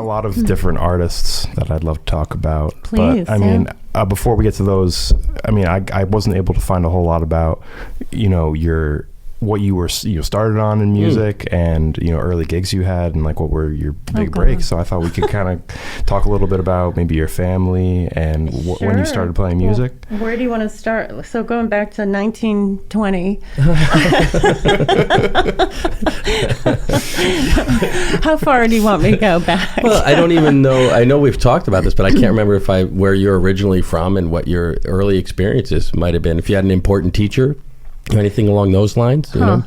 lot of different artists that I'd love to talk about. Please, but I mean, before we get to those, I mean, I wasn't able to find a whole lot about, what you were, started on in music and, early gigs you had and like what were your big breaks. So I thought we could kind of talk a little bit about maybe your family and when you started playing music. Well, where do you want to start? So going back to 1920. How far do you want me to go back? Well, I don't even know. I know we've talked about this, but I can't remember where you're originally from and what your early experiences might have been. If you had an important teacher, or anything along those lines, Yeah.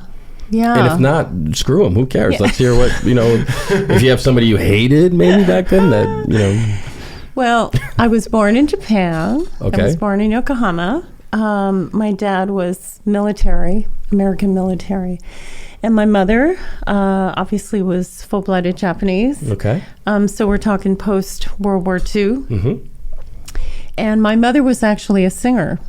And if not, screw them. Who cares? Yeah. Let's hear what, if you have somebody you hated maybe back then that, Well, I was born in Japan. Okay. I was born in Yokohama. My dad was military, American military. And my mother, obviously, was full-blooded Japanese. Okay. So we're talking post-World War II. Mm-hmm. And my mother was actually a singer.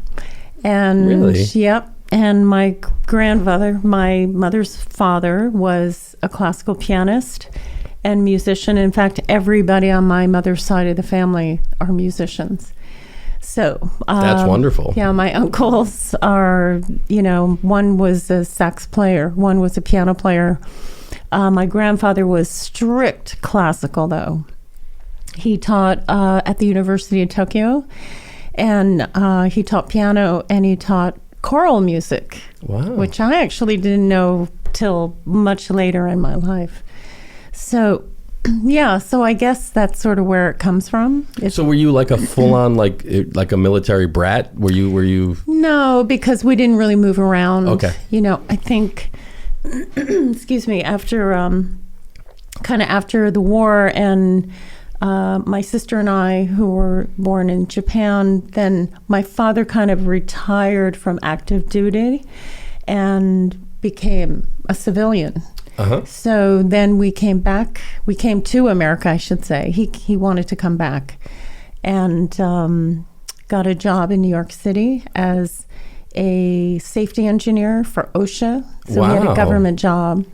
And really? Yep. And my grandfather, my mother's father, was a classical pianist and musician. In fact, everybody on my mother's side of the family are musicians. So that's wonderful. Yeah, my uncles are, one was a sax player, one was a piano player. My grandfather was strict classical, though. He taught at the University of Tokyo, and he taught piano and he taught choral music, wow, which I actually didn't know till much later in my life. So, so I guess that's sort of where it comes from. So were you like a full-on like a military brat? Were you? No, because we didn't really move around. Okay. I think, excuse me, after after the war and my sister and I, who were born in Japan, then my father kind of retired from active duty and became a civilian. Uh-huh. So then we came to America, I should say. He wanted to come back and got a job in New York City as a safety engineer for OSHA. So he had a government job,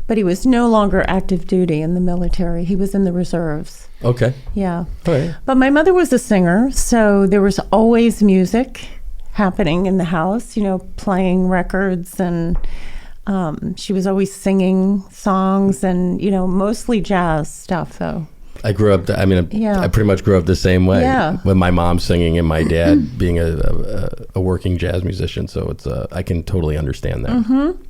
But he was no longer active duty in the military. He was in the reserves. Okay. Yeah. All right. But my mother was a singer, so there was always music happening in the house, playing records, and she was always singing songs and, mostly jazz stuff, though. I grew up, I pretty much grew up the same way. Yeah. With my mom singing and my dad being a working jazz musician. So it's I can totally understand that. Mm-hmm.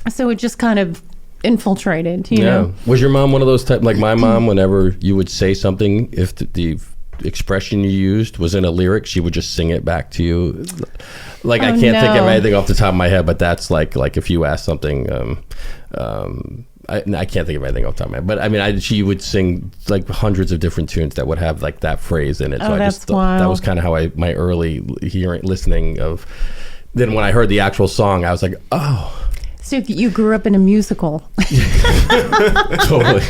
So it just kind of infiltrated, you know. Was your mom one of those type, like my mom, whenever you would say something, if the expression you used was in a lyric, she would just sing it back to you? Like, I can't think of anything off the top of my head, but that's like if you ask something, I can't think of anything off the top of my head, but she would sing like hundreds of different tunes that would have like that phrase in it. So I just thought that was kind of how my early listening of. Then when I heard the actual song, I was like, oh. So you grew up in a musical. Totally.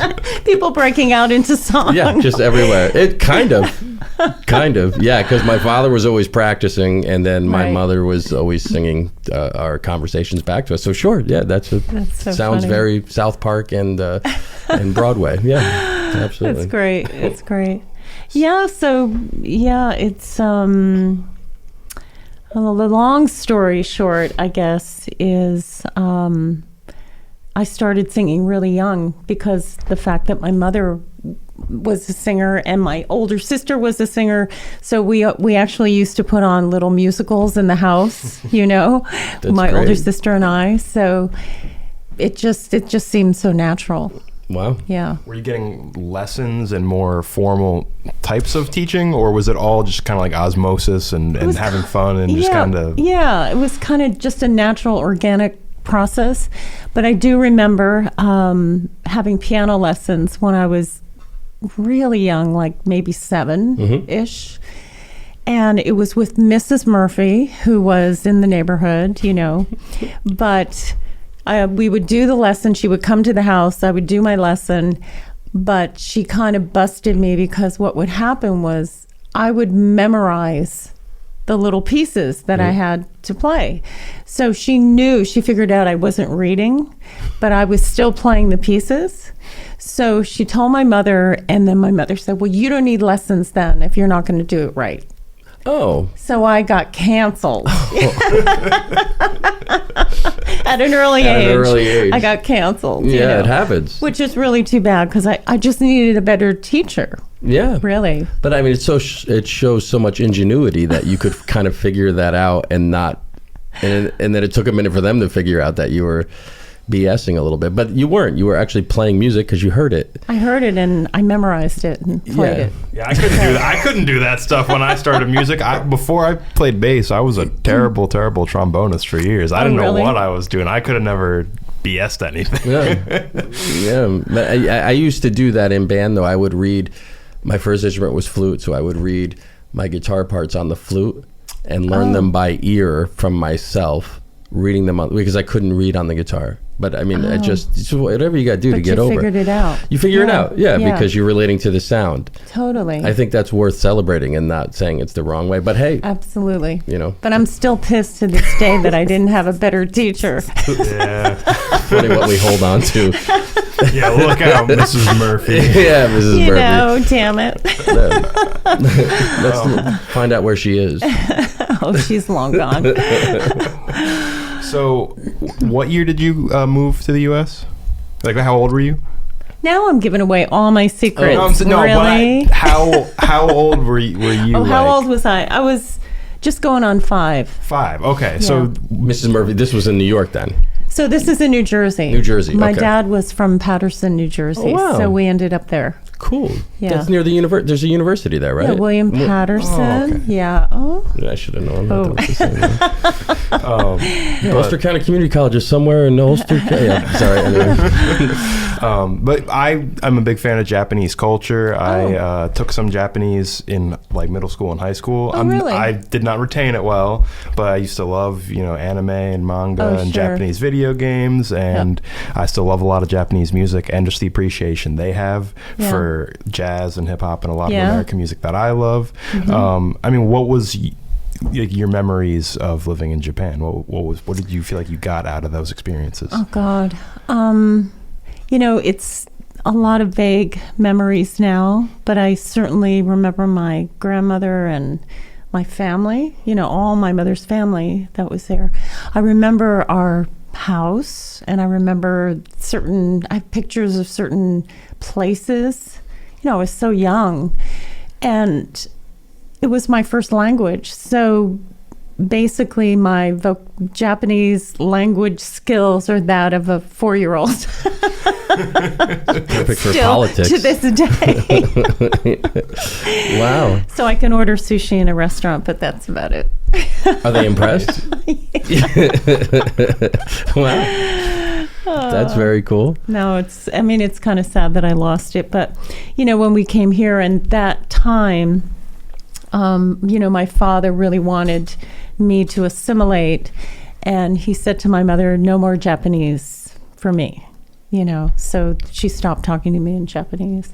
People breaking out into songs. Yeah, just everywhere. It kind of, yeah, because my father was always practicing, and then my mother was always singing our conversations back to us. So sure, yeah, that's so sounds funny. Very South Park and Broadway. Yeah, absolutely. That's great. It's great. Yeah. So it's well, the long story short, I guess, is I started singing really young because the fact that my mother was a singer and my older sister was a singer. So we actually used to put on little musicals in the house, my older sister and I. So it just seemed so natural. Wow. Yeah. Were you getting lessons and more formal types of teaching, or was it all just kind of like osmosis and having fun and just kind of... Yeah, it was kind of just a natural, organic process. But I do remember having piano lessons when I was really young, like maybe 7-ish. And it was with Mrs. Murphy, who was in the neighborhood, But... we would do the lesson. She would come to the house. I would do my lesson, but she kind of busted me because what would happen was I would memorize the little pieces that I had to play. So she figured out I wasn't reading, but I was still playing the pieces. So she told my mother, and then my mother said, well, you don't need lessons then if you're not going to do it right. Oh. So I got canceled. At an early age. I got canceled. Yeah, it happens. Which is really too bad because I just needed a better teacher. Yeah. Really. But I mean, it shows so much ingenuity that you could kind of figure that out and then it took a minute for them to figure out that you were BSing a little bit, but you weren't. You were actually playing music because you heard it. I heard it and I memorized it and played it. Yeah, I couldn't do that. I couldn't do that stuff when I started music. Before I played bass, I was a terrible trombonist for years. I didn't know what I was doing. I could have never BS'd anything. Yeah. I used to do that in band, though. I would read. My first instrument was flute, so I would read my guitar parts on the flute and learn them by ear from myself, reading them because I couldn't read on the guitar. But I mean, just whatever you got to do to get over it. You figured it out. You figure it out, because you're relating to the sound. Totally. I think that's worth celebrating and not saying it's the wrong way. But hey, absolutely. But I'm still pissed to this day that I didn't have a better teacher. Yeah. Funny what we hold on to. Yeah, look out, Mrs. Murphy. Yeah, Mrs. Murphy. No, damn it. Let's find out where she is. Oh, she's long gone. So, what year did you move to the U.S.? Like, how old were you? Now I'm giving away all my secrets. Really? How old were you? Oh, how old was I? I was just going on 5. 5. Okay, yeah. So Mrs. Murphy, this was in New York then. So this is in New Jersey. New Jersey. My dad was from Patterson, New Jersey. Oh, wow. So we ended up there. Cool. Yeah. That's near the university. There's a university there, right? Yeah, William Patterson. Oh, okay. Yeah. Oh. I should have known. Oh. Ulster County Community College is somewhere in Ulster. Yeah, sorry. Anyway. But I'm a big fan of Japanese culture. I took some Japanese in like middle school and high school. Oh, really? I did not retain it well, but I used to love anime and manga and Japanese video games, and I still love a lot of Japanese music and just the appreciation they have for jazz and hip hop and a lot of American music that I love. I mean, what was your memories of living in Japan? What did you feel like you got out of those experiences? Oh God, it's a lot of vague memories now, but I certainly remember my grandmother and my family. All my mother's family that was there. I remember our house, and I remember I have pictures of certain places. I was so young, and it was my first language. So basically my Japanese language skills are that of a 4-year-old. Perfect for Still, politics. to this day. Wow. So I can order sushi in a restaurant, but that's about it. Are they impressed? Wow. That's very cool. No, it's kind of sad that I lost it. But, when we came here and that time, my father really wanted me to assimilate. And he said to my mother, no more Japanese for me, So she stopped talking to me in Japanese.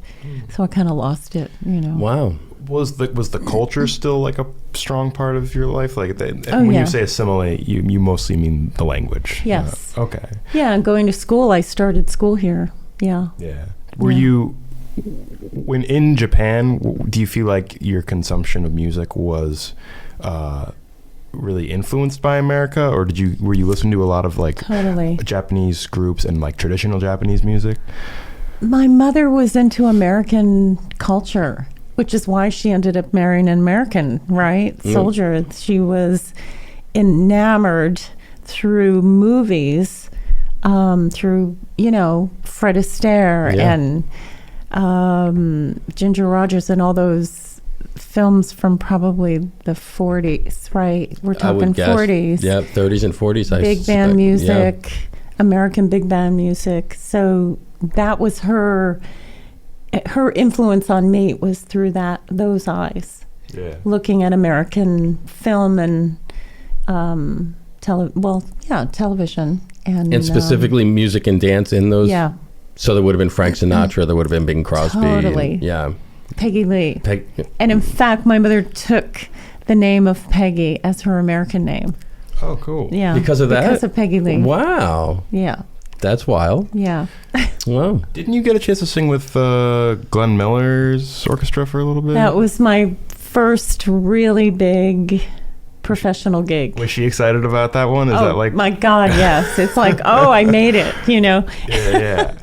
So I kind of lost it, Wow. Was the culture still like a strong part of your life? Like when you say assimilate, you mostly mean the language. Yes. Okay. Yeah, and going to school, I started school here. Yeah. Yeah. Were you, when in Japan, do you feel like your consumption of music was really influenced by America, or were you listening to a lot of Japanese groups and like traditional Japanese music? My mother was into American culture, which is why she ended up marrying an American, right? Soldier. She was enamored through movies, through, Fred Astaire and Ginger Rogers and all those films from probably the 40s, right? We're talking 40s. Yeah, 30s and 40s. Big band music, American big band music. So that was her influence on me was through those eyes. Yeah. Looking at American film and television and specifically music and dance in those. Yeah. So there would have been Frank Sinatra, there would have been Bing Crosby. Totally. And, Peggy Lee. And in fact, my mother took the name of Peggy as her American name. Oh, cool. Yeah. Because of that? Because of Peggy Lee. Wow. Yeah. That's wild. Yeah. Wow. Didn't you get a chance to sing with Glenn Miller's orchestra for a little bit? That was my first really big professional gig. Was she excited about that one? Is that like... my God, yes. It's like, oh, I made it, you know. Yeah.